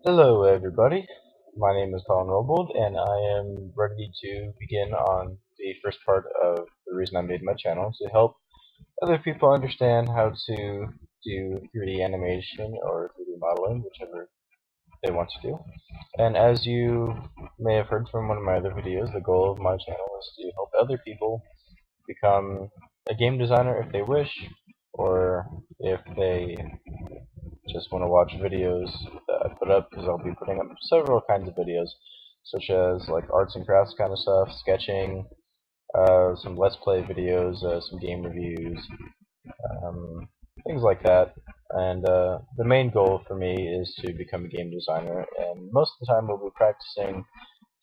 Hello everybody, my name is Colin Robold and I am ready to begin on the first part of the reason I made my channel, to help other people understand how to do 3D animation or 3D modeling, whichever they want to do. And as you may have heard from one of my other videos, the goal of my channel is to help other people become a game designer if they wish, or if they just want to watch videos that I put up, because I'll be putting up several kinds of videos, such as like arts and crafts kind of stuff, sketching, some let's play videos, some game reviews, things like that. And the main goal for me is to become a game designer, and most of the time we'll be practicing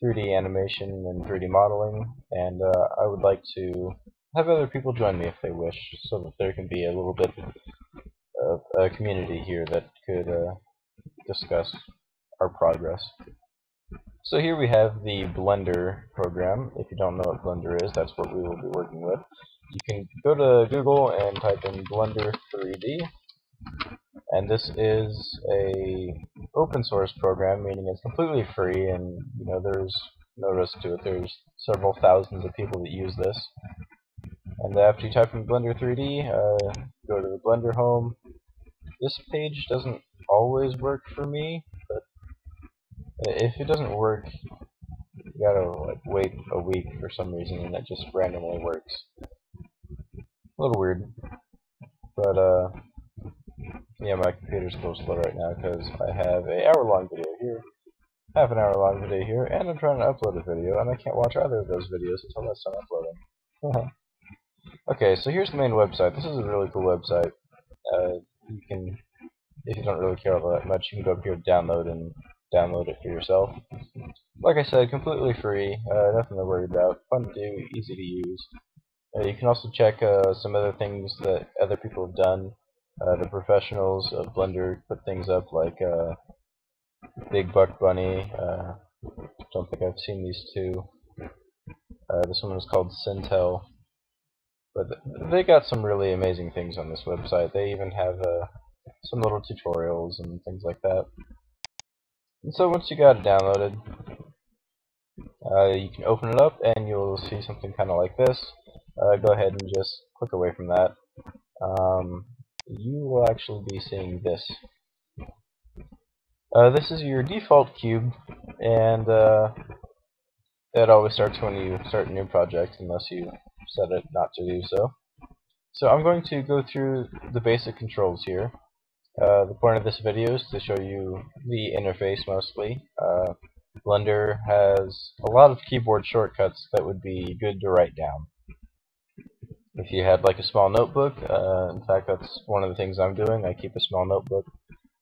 3D animation and 3D modeling, and I would like to have other people join me if they wish, so that there can be a little bit of a community here that could discuss our progress. So here we have the Blender program. If you don't know what Blender is, that's what we will be working with. You can go to Google and type in Blender 3D, and this is a open source program, meaning it's completely free, and there's no risk to it. There's several thousands of people that use this. And after you type in Blender 3D, go to the Blender home. This page doesn't always work for me, but if it doesn't work, you gotta wait a week for some reason, and it just randomly works. A little weird, but yeah, my computer's a little slow right now because I have an hour-long video here, half an hour-long video here, and I'm trying to upload a video, and I can't watch either of those videos until that's done uploading. Okay, so here's the main website. This is a really cool website. You can, if you don't really care all that much, you can go up here and download it for yourself. Like I said, completely free, nothing to worry about, fun to do, easy to use. You can also check some other things that other people have done. The professionals of Blender put things up like Big Buck Bunny. Don't think I've seen these two. This one was called Sintel. But they got some really amazing things on this website. They even have some little tutorials and things like that. And so once you got it downloaded, you can open it up and you'll see something kind of like this. Go ahead and just click away from that. You will actually be seeing this. This is your default cube, and it always starts when you start a new project, unless you set it not to do so. So I'm going to go through the basic controls here. The point of this video is to show you the interface mostly. Blender has a lot of keyboard shortcuts that would be good to write down. If you had like a small notebook, in fact that's one of the things I'm doing, I keep a small notebook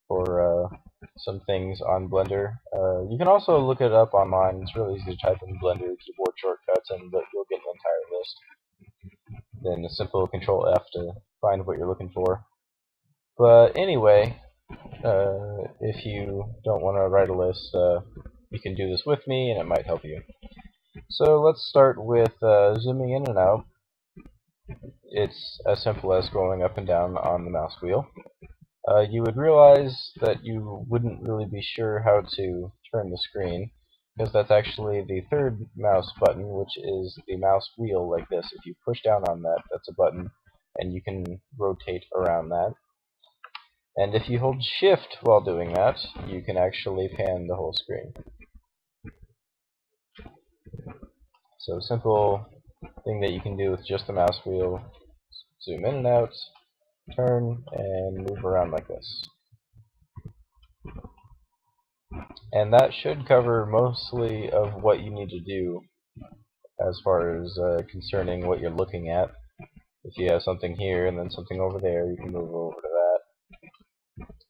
for some things on Blender. You can also look it up online. It's really easy to type in Blender keyboard shortcuts and you'll get an entire list. Then a simple Control F to find what you're looking for. But anyway, if you don't want to write a list, you can do this with me and it might help you. So let's start with zooming in and out. It's as simple as going up and down on the mouse wheel. You would realize that you wouldn't really be sure how to turn the screen, because that's actually the third mouse button, which is the mouse wheel like this. If you push down on that, that's a button, and you can rotate around that. And if you hold Shift while doing that, you can actually pan the whole screen. So simple thing that you can do with just the mouse wheel: zoom in and out, turn, and move around like this. And that should cover mostly of what you need to do as far as concerning what you're looking at. If you have something here and then something over there, you can move over to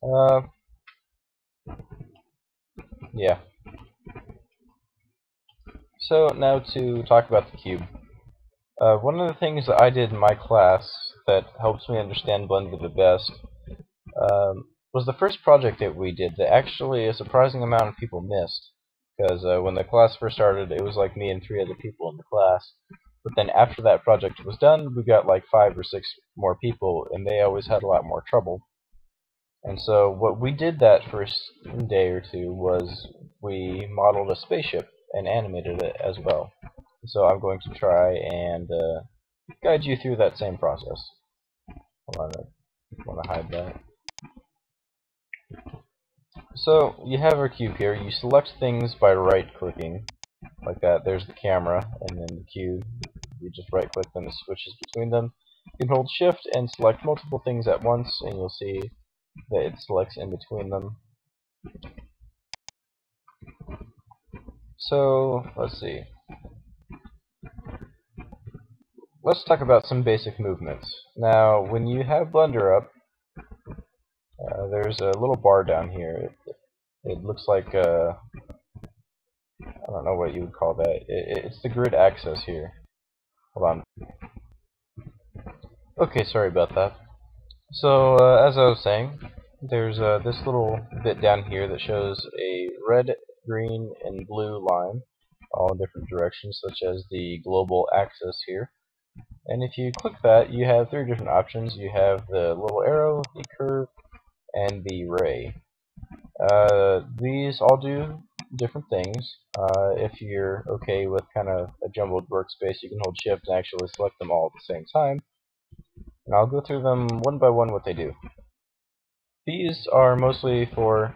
that. Yeah. So now to talk about the cube. One of the things that I did in my class that helps me understand Blender the best was the first project that we did that actually a surprising amount of people missed. Because when the class first started, it was like me and 3 other people in the class. But then after that project was done, we got like 5 or 6 more people, and they always had a lot more trouble. And so what we did that first day or two was we modeled a spaceship and animated it as well. So I'm going to try and guide you through that same process. Hold on, I want to hide that. So you have our cube here. You select things by right-clicking, like that. There's the camera, and then the cube. You just right-click them, it switches between them. You can hold Shift and select multiple things at once, and you'll see that it selects in between them. So let's see. Let's talk about some basic movements. Now, when you have Blender up, there's a little bar down here. It looks like I don't know what you would call that. It's the grid axis here. Hold on. Okay, sorry about that. So, as I was saying, there's this little bit down here that shows a red, green, and blue line, all in different directions, such as the global axis here. And if you click that, you have three different options. You have the little arrow, the curve, and the ray. These all do different things. If you're okay with kind of a jumbled workspace, you can hold Shift and actually select them all at the same time. And I'll go through them one by one what they do. These are mostly for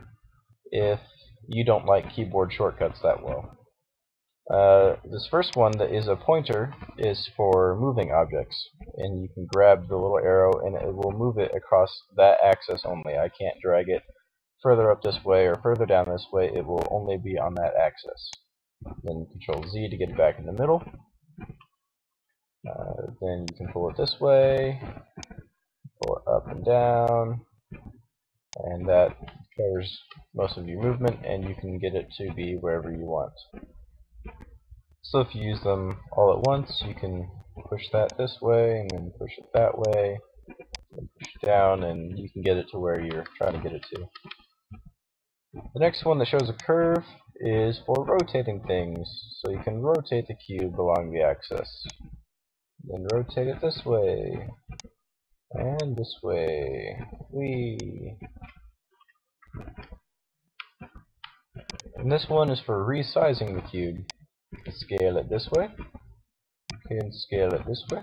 if you don't like keyboard shortcuts that well. This first one that is a pointer is for moving objects, and you can grab the little arrow and it will move it across that axis only. I can't drag it further up this way or further down this way. It will only be on that axis. Then Control Z to get it back in the middle. Then you can pull it this way, pull it up and down, and that covers most of your movement, and you can get it to be wherever you want. So if you use them all at once, you can push that this way, and then push it that way, and push it down, and you can get it to where you're trying to get it to. The next one that shows a curve is for rotating things. So you can rotate the cube along the axis. Then rotate it this way, and this way. Whee! And this one is for resizing the cube. Scale it this way, and scale it this way,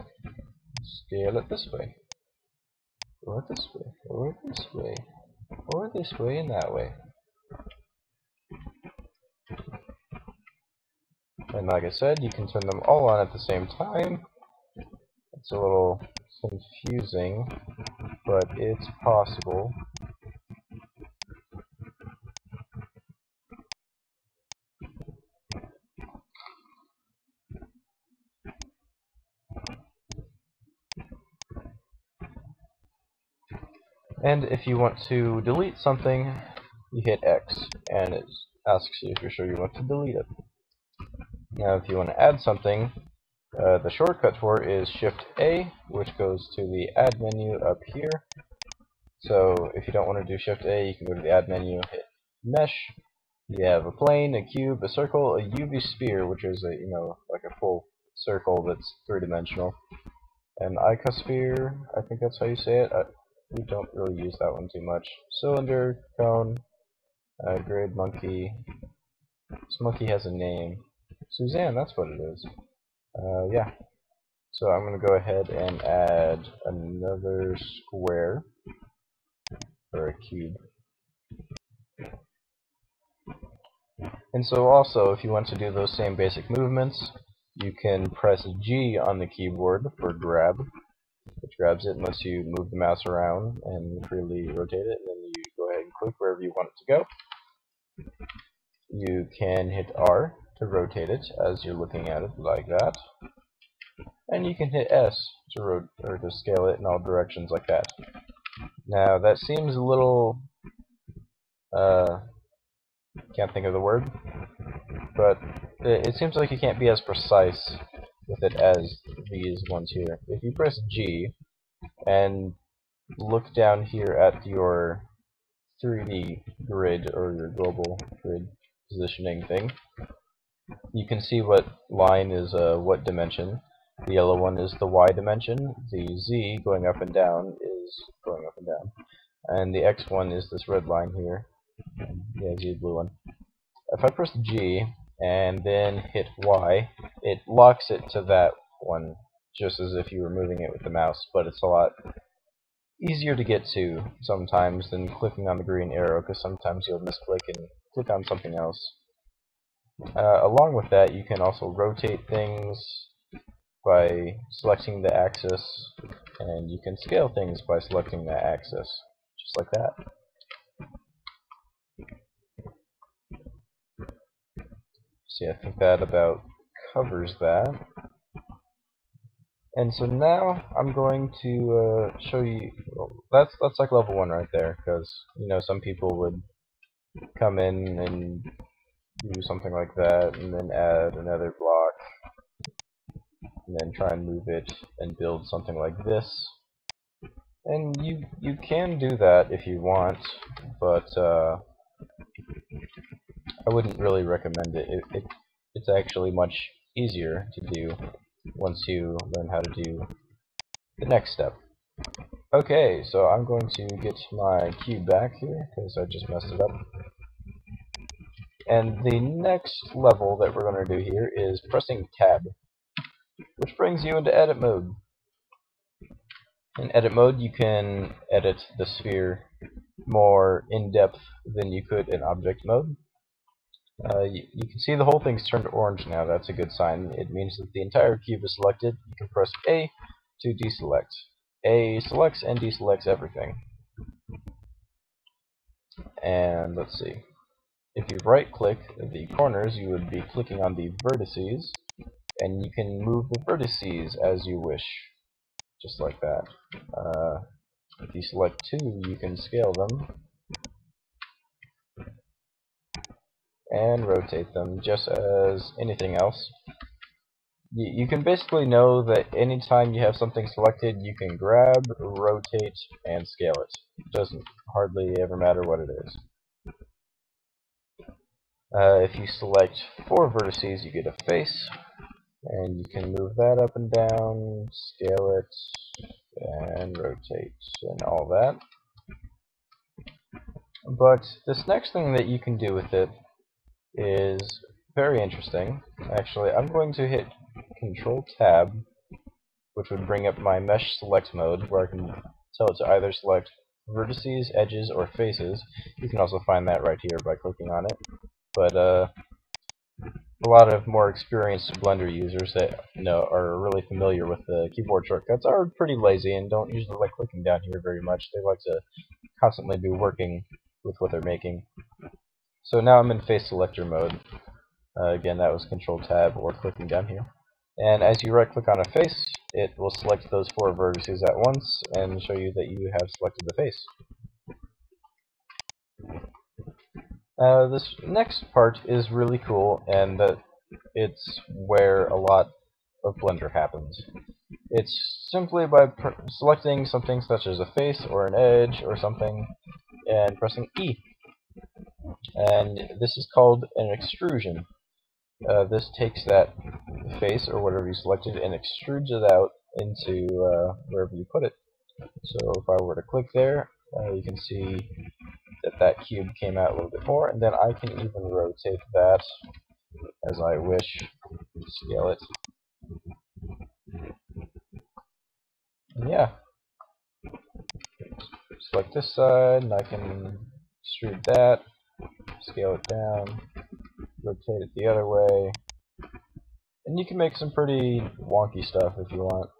scale it this way, or this way, or this way, or this way, and that way. And like I said, you can turn them all on at the same time. It's a little confusing, but it's possible. And if you want to delete something, you hit X, and it asks you if you're sure you want to delete it. Now if you want to add something, the shortcut for it is Shift A, which goes to the Add menu up here. So if you don't want to do Shift A, you can go to the Add menu, hit Mesh. You have a plane, a cube, a circle, a UV sphere, which is a like a full circle that's three-dimensional. An icosphere, I think that's how you say it. We don't really use that one too much. Cylinder, cone, grid, monkey. This monkey has a name. Suzanne, that's what it is. Yeah. So I'm going to go ahead and add another square, or a cube. And so also, if you want to do those same basic movements, you can press G on the keyboard for grab, which grabs it and lets you move the mouse around and freely rotate it, and then you go ahead and click wherever you want it to go. You can hit R to rotate it as you're looking at it, like that. And you can hit S to scale it in all directions like that. Now that seems a little can't think of the word, but it seems like you can't be as precise with it as these ones here. If you press G and look down here at your 3D grid or your global grid positioning thing, you can see what line is what dimension. The yellow one is the Y dimension. The Z going up and down is going up and down. and the X one is this red line here. Yeah, the blue one. If I press G and then hit Y, it locks it to that one, just as if you were moving it with the mouse, but it's a lot easier to get to sometimes than clicking on the green arrow, because sometimes you'll misclick and click on something else. Along with that, you can also rotate things by selecting the axis, and you can scale things by selecting the axis, just like that. See, I think that about covers that. And so now I'm going to show you. Well, that's like level 1 right there, because some people would come in and do something like that, and then add another block, and then try and move it and build something like this. And you can do that if you want, but I wouldn't really recommend it. It's actually much easier to do once you learn how to do the next step. Okay, so I'm going to get my cube back here because I just messed it up. And the next level that we're going to do here is pressing tab, which brings you into edit mode. In edit mode, you can edit the sphere more in depth than you could in object mode. You can see the whole thing's turned orange now. That's a good sign. It means that the entire cube is selected. You can press A to deselect. A selects and deselects everything. And let's see. If you right-click the corners, you would be clicking on the vertices, and you can move the vertices as you wish, just like that. If you select 2, you can scale them and rotate them just as anything else. You can basically know that anytime you have something selected, you can grab, rotate, and scale it. It doesn't hardly ever matter what it is. If you select 4 vertices, you get a face, and you can move that up and down, scale it, and rotate, and all that. But this next thing that you can do with it is very interesting. Actually, I'm going to hit Control Tab, which would bring up my Mesh Select mode, where I can tell it to either select vertices, edges, or faces. You can also find that right here by clicking on it. But a lot of more experienced Blender users that are really familiar with the keyboard shortcuts are pretty lazy and don't usually like clicking down here very much. They like to constantly be working with what they're making. So now I'm in face selector mode. Again, that was Control Tab or clicking down here. And as you right click on a face, it will select those 4 vertices at once and show you that you have selected the face. This next part is really cool, and it's where a lot of Blender happens. It's simply by selecting something such as a face or an edge or something and pressing E. And this is called an extrusion. This takes that face or whatever you selected and extrudes it out into wherever you put it. So if I were to click there, you can see that cube came out a little bit more, and then I can even rotate that as I wish, scale it. And yeah, select this side, and I can extrude that, scale it down, rotate it the other way, and you can make some pretty wonky stuff if you want.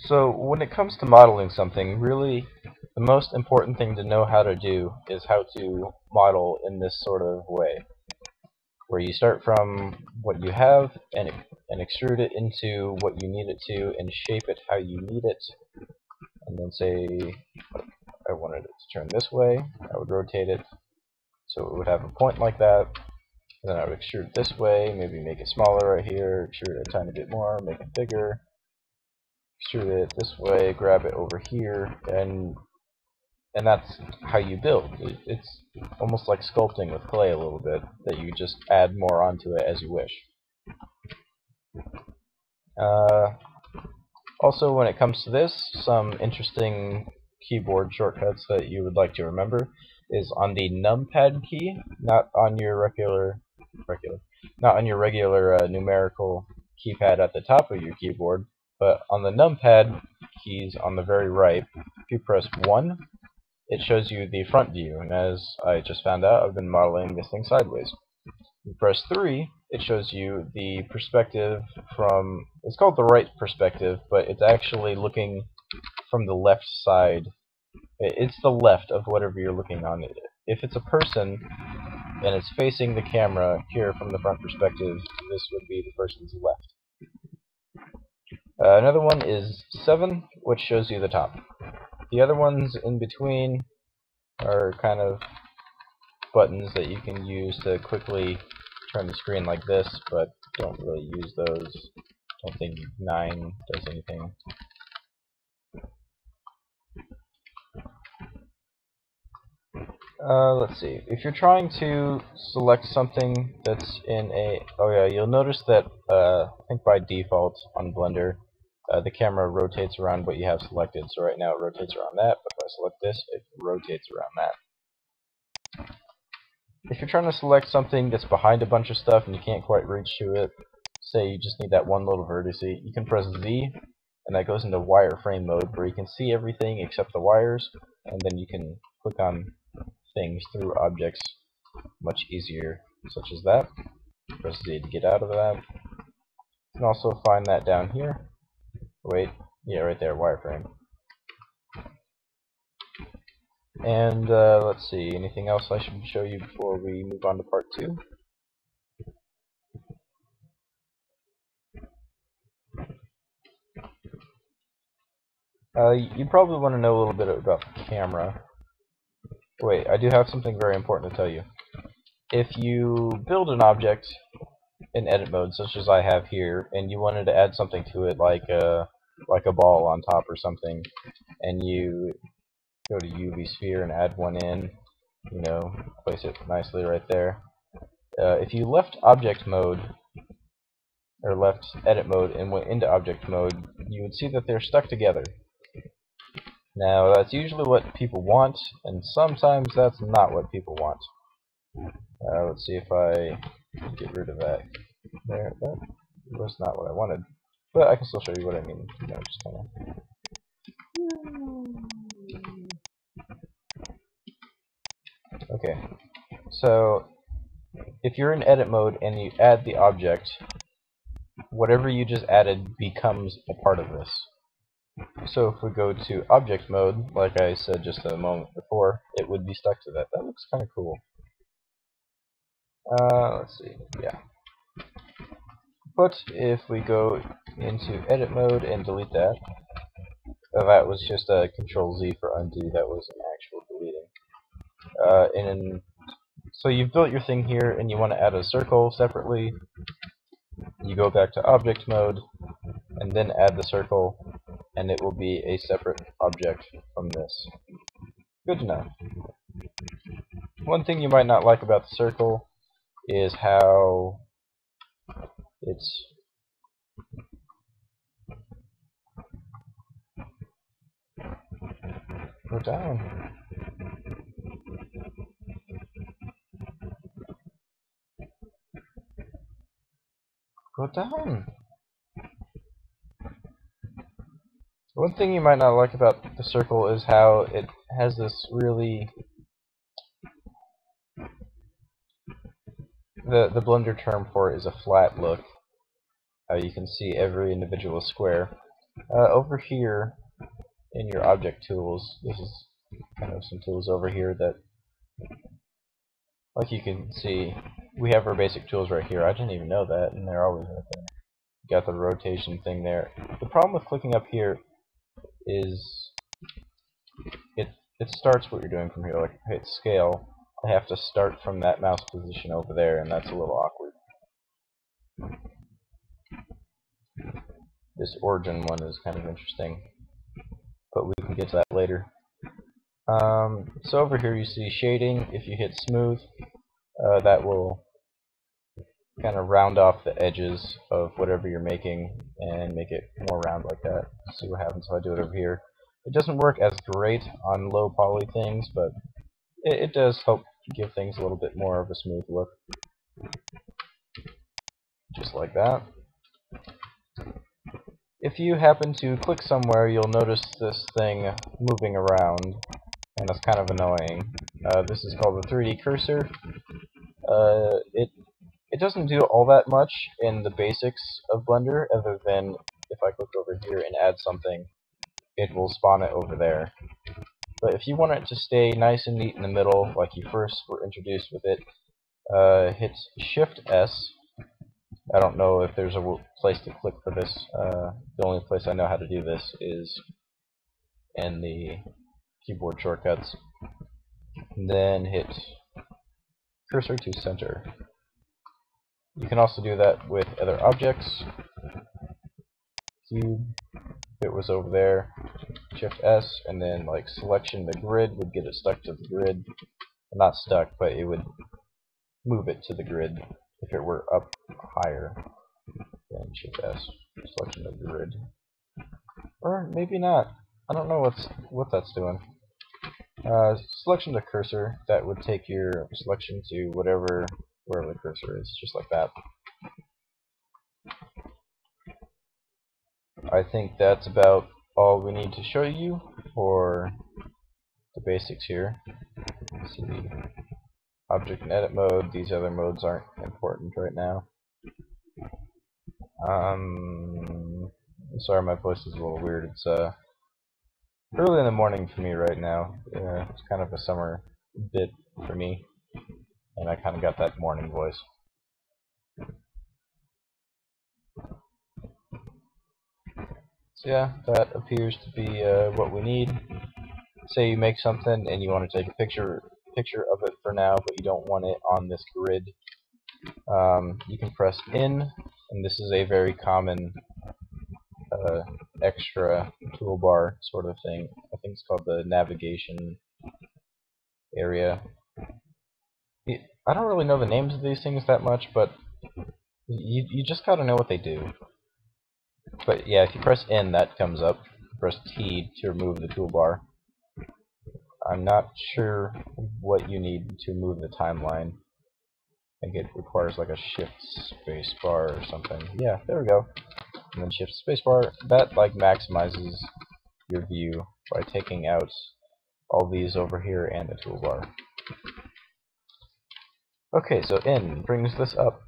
So when it comes to modeling something, really the most important thing to know how to do is how to model in this sort of way, where you start from what you have and extrude it into what you need it to and shape it how you need it. And then say I wanted it to turn this way, I would rotate it so it would have a point like that. And then I would extrude it this way, maybe make it smaller right here, extrude it a tiny bit more, make it bigger. extrude it this way, grab it over here, and that's how you build. It's almost like sculpting with clay a little bit, that you just add more onto it as you wish. Also, when it comes to this, some interesting keyboard shortcuts that you would like to remember is on the numpad key, not on your regular numerical keypad at the top of your keyboard, but on the numpad keys on the very right. If you press 1, it shows you the front view, and as I just found out, I've been modeling this thing sideways. You press 3, it shows you the perspective from, it's called the right perspective, but it's actually looking from the left side. It's the left of whatever you're looking on. If it's a person and it's facing the camera here from the front perspective, this would be the person's left. Another one is 7, which shows you the top. The other ones in between are kind of buttons that you can use to quickly turn the screen like this, but don't really use those. Don't think 9 does anything. Let's see. If you're trying to select something that's in a... Oh yeah, you'll notice that, I think by default on Blender, the camera rotates around what you have selected. So right now it rotates around that, but if I select this, it rotates around that. If you're trying to select something that's behind a bunch of stuff and you can't quite reach to it, say you just need that one little vertex, you can press Z, and that goes into wireframe mode, where you can see everything except the wires, and then you can click on things through objects much easier, such as that. Press Z to get out of that. You can also find that down here. Wait, yeah, right there, wireframe. And let's see, anything else I should show you before we move on to part 2? You probably want to know a little bit about the camera. Wait, I do have something very important to tell you. If you build an object in edit mode, such as I have here, and you wanted to add something to it, like a ball on top or something, and you go to UV sphere and add one in, you know, place it nicely right there. If you left object mode, or left edit mode and went into object mode, you would see that they're stuck together. Now, that's usually what people want, and sometimes that's not what people want. Let's see if I get rid of that. There, that was not what I wanted. But I can still show you what I mean. You know, just kind of. Okay. So, if you're in edit mode and you add the object, whatever you just added becomes a part of this. So if we go to object mode, like I said just a moment before, it would be stuck to that. That looks kind of cool. Let's see, yeah. But if we go into edit mode and delete that, that was just a Control Z for undo, that was an actual deleting. So you've built your thing here and you want to add a circle separately. You go back to object mode and then add the circle, and it will be a separate object from this. Good to know. One thing you might not like about the circle is how it's go down. Go down. One thing you might not like about the circle is how it has this really... The Blender term for it is a flat look. You can see every individual square. Over here in your object tools, this is kind of some tools over here that, like you can see, we have our basic tools right here. I didn't even know that, and they're always right there. Got the rotation thing there. The problem with clicking up here is it starts what you're doing from here. Like if I hit scale, I have to start from that mouse position over there, and that's a little awkward. This origin one is kind of interesting, but we can get to that later. So over here you see shading. If you hit smooth, that will kind of round off the edges of whatever you're making and make it more round like that. Let's see what happens if I do it over here. It doesn't work as great on low poly things, but it does help give things a little bit more of a smooth look. Just like that. If you happen to click somewhere, you'll notice this thing moving around, and that's kind of annoying. This is called the 3D cursor. It doesn't do all that much in the basics of Blender, other than if I click over here and add something, it will spawn it over there. But if you want it to stay nice and neat in the middle, like you first were introduced with it, hit Shift S. I don't know if there's a place to click for this. The only place I know how to do this is in the keyboard shortcuts. And then hit Cursor to Center. You can also do that with other objects. Cube, if it was over there, Shift S, and then like selection the grid would get it stuck to the grid. Not stuck, but it would move it to the grid if it were up higher. Then Shift S, selection of the grid. Or maybe not. I don't know what that's doing. Selection the cursor, that would take your selection to wherever the cursor is, just like that. I think that's about all we need to show you for the basics here. Let's see, object and edit mode. These other modes aren't important right now. Sorry, my voice is a little weird. It's early in the morning for me right now. It's kind of a summer bit for me, and I kind of got that morning voice. So yeah, that appears to be what we need. Say you make something and you want to take a picture of it for now, but you don't want it on this grid. You can press in, and this is a very common extra toolbar sort of thing. I think it's called the navigation area. I don't really know the names of these things that much, but you just gotta know what they do. But yeah, if you press N, that comes up. Press T to remove the toolbar. I'm not sure what you need to move the timeline. I think it requires like a shift space bar or something. Yeah, there we go. And then shift space bar. That like maximizes your view by taking out all these over here and the toolbar. Okay, so N brings this up,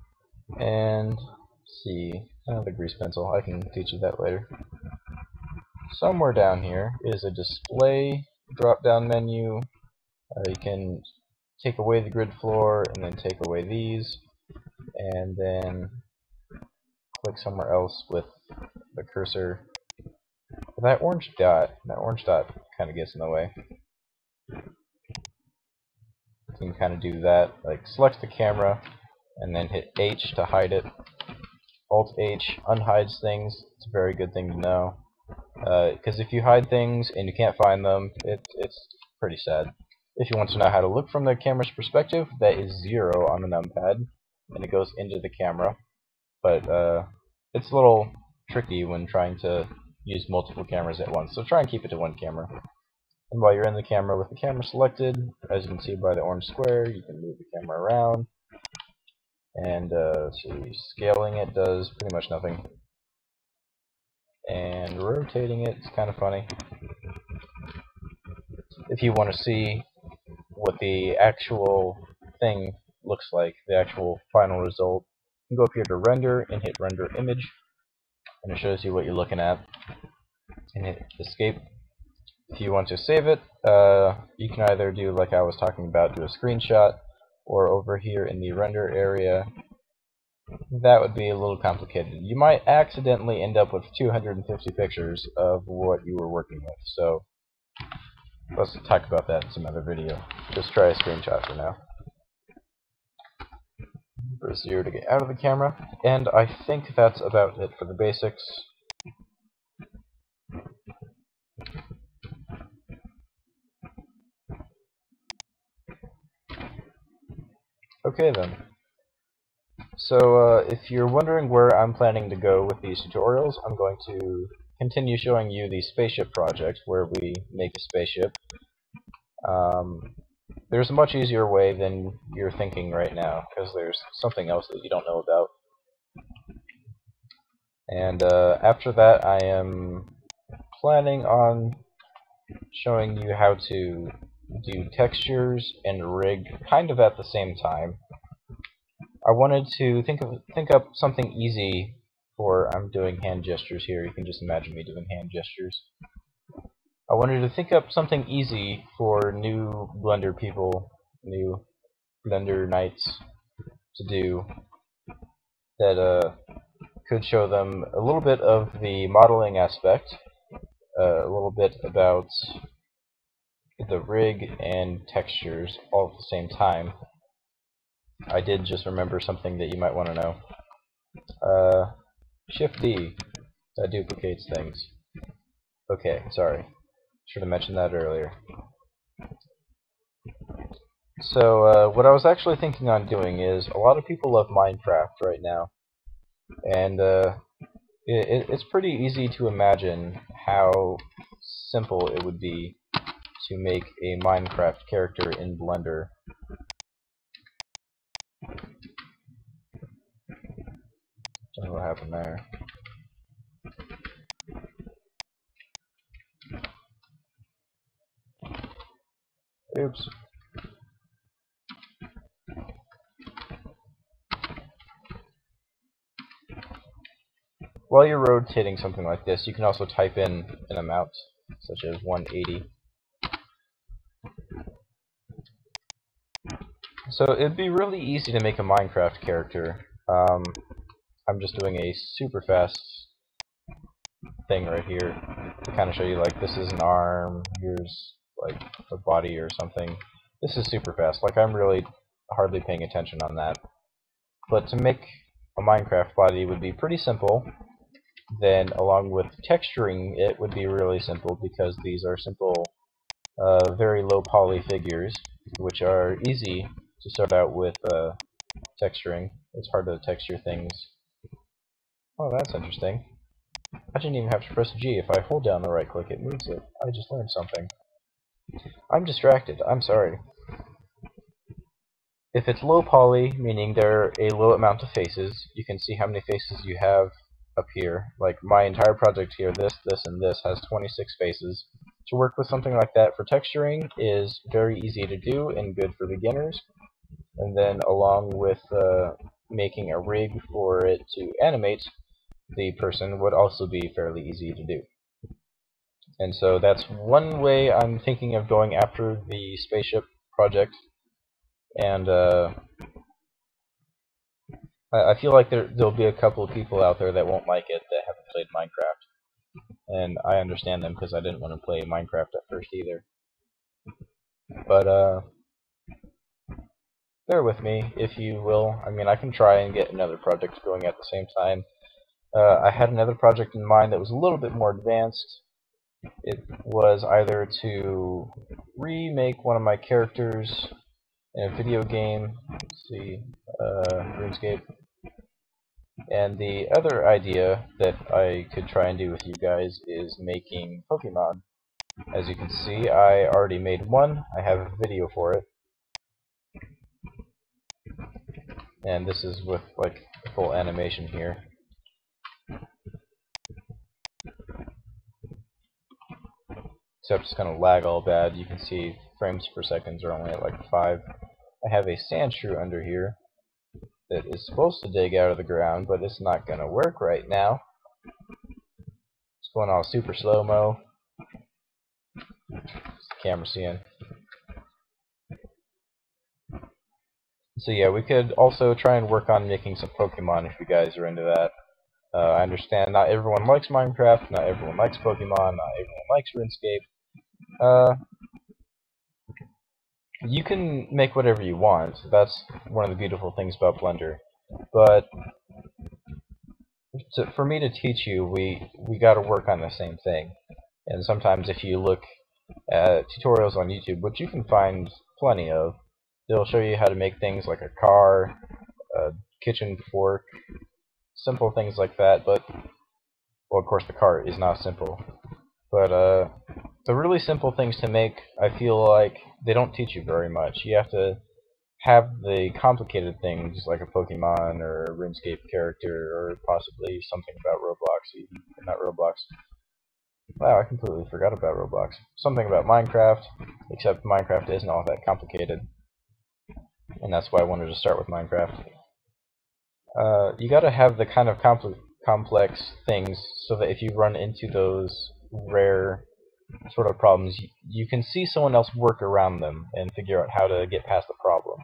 and let's see, the grease pencil. I can teach you that later. Somewhere down here is a display drop-down menu. You can take away the grid floor and then take away these, and then click somewhere else with the cursor. That orange dot kind of gets in the way. You can kind of do that, like select the camera and then hit H to hide it. Alt H unhides things. It's a very good thing to know, because if you hide things and you can't find them, it's pretty sad. If you want to know how to look from the camera's perspective, that is 0 on the numpad, and it goes into the camera. But it's a little tricky when trying to use multiple cameras at once, so try and keep it to one camera. And while you're in the camera with the camera selected, as you can see by the orange square, you can move the camera around. And see, scaling it does pretty much nothing. And rotating it is kind of funny. If you want to see what the actual thing looks like, the actual final result, you can go up here to render and hit render image, and it shows you what you're looking at. And hit escape. If you want to save it, you can either do like I was talking about, do a screenshot, or over here in the render area. That would be a little complicated. You might accidentally end up with 250 pictures of what you were working with. So let's talk about that in some other video. Just try a screenshot for now. Press 0 to get out of the camera. And I think that's about it for the basics. Okay then. So if you're wondering where I'm planning to go with these tutorials, I'm going to continue showing you the spaceship project where we make a spaceship. There's a much easier way than you're thinking right now, because there's something else that you don't know about. And after that, I am planning on showing you how to do textures and rig kind of at the same time. I wanted to think up something easy for, I'm doing hand gestures here, you can just imagine me doing hand gestures. I wanted to think up something easy for new Blender people, new Blender Knights to do that could show them a little bit of the modeling aspect, a little bit about the rig and textures all at the same time. I did just remember something that you might want to know. Shift D, that duplicates things. Okay, sorry. Should have mentioned that earlier. So, what I was actually thinking on doing is, a lot of people love Minecraft right now, and it's pretty easy to imagine how simple it would be to make a Minecraft character in Blender. Don't know what happened there. Oops. While you're rotating something like this, you can also type in an amount, such as 180. So it'd be really easy to make a Minecraft character. I'm just doing a super fast thing right here to kind of show you, like, this is an arm, here's like the body or something. This is super fast, like I'm really hardly paying attention on that. But to make a Minecraft body would be pretty simple. Then along with texturing it would be really simple, because these are simple, very low poly figures, which are easy to start out with texturing. It's hard to texture things. Oh, that's interesting. I didn't even have to press G. If I hold down the right click, it moves it. I just learned something. I'm distracted. I'm sorry. If it's low poly, meaning there are a low amount of faces, you can see how many faces you have up here. Like my entire project here, this, and this, has 26 faces. To work with something like that for texturing is very easy to do and good for beginners. And then along with making a rig for it to animate the person would also be fairly easy to do. And so that's one way I'm thinking of going after the spaceship project. And I feel like there'll be a couple of people out there that won't like it that haven't played Minecraft. And I understand them, because I didn't want to play Minecraft at first either. But bear with me, if you will. I mean, I can try and get another project going at the same time. I had another project in mind that was a little bit more advanced. It was either to remake one of my characters in a video game, let's see, RuneScape. And the other idea that I could try and do with you guys is making Pokemon. As you can see, I already made one. I have a video for it. And this is with, like, full animation here. Except it's gonna lag all bad. You can see frames per second are only at like 5. I have a sand shrew under here that is supposed to dig out of the ground, but it's not gonna work right now. It's going all super slow-mo. Camera seeing. So yeah, we could also try and work on making some Pokemon if you guys are into that. I understand not everyone likes Minecraft, not everyone likes Pokemon, not everyone likes RuneScape. You can make whatever you want. That's one of the beautiful things about Blender. But for me to teach you, we got to work on the same thing. And sometimes if you look at tutorials on YouTube, which you can find plenty of, They'll show you how to make things like a car, a kitchen fork, simple things like that. But well, of course, the car is not simple. But the really simple things to make, I feel like they don't teach you very much. You have to have the complicated things like a Pokemon or a RuneScape character or possibly something about Roblox. Not Roblox. Wow, I completely forgot about Roblox. Something about Minecraft, except Minecraft isn't all that complicated, and that's why I wanted to start with Minecraft. You gotta have the kind of complex things so that if you run into those rare sort of problems, you can see someone else work around them and figure out how to get past the problem.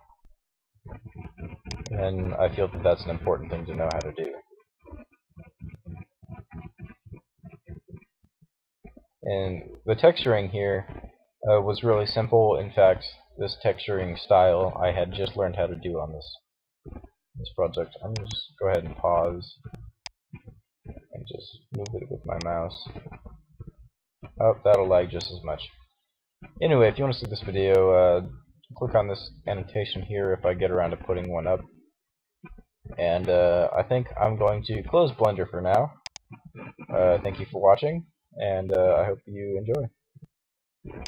And I feel that that's an important thing to know how to do. And the texturing here was really simple. In fact, this texturing style I had just learned how to do on this project. I'm going to just go ahead and pause and just move it with my mouse. Oh, that'll lag just as much. Anyway, if you want to see this video, click on this annotation here if I get around to putting one up. And I think I'm going to close Blender for now. Thank you for watching, and I hope you enjoy.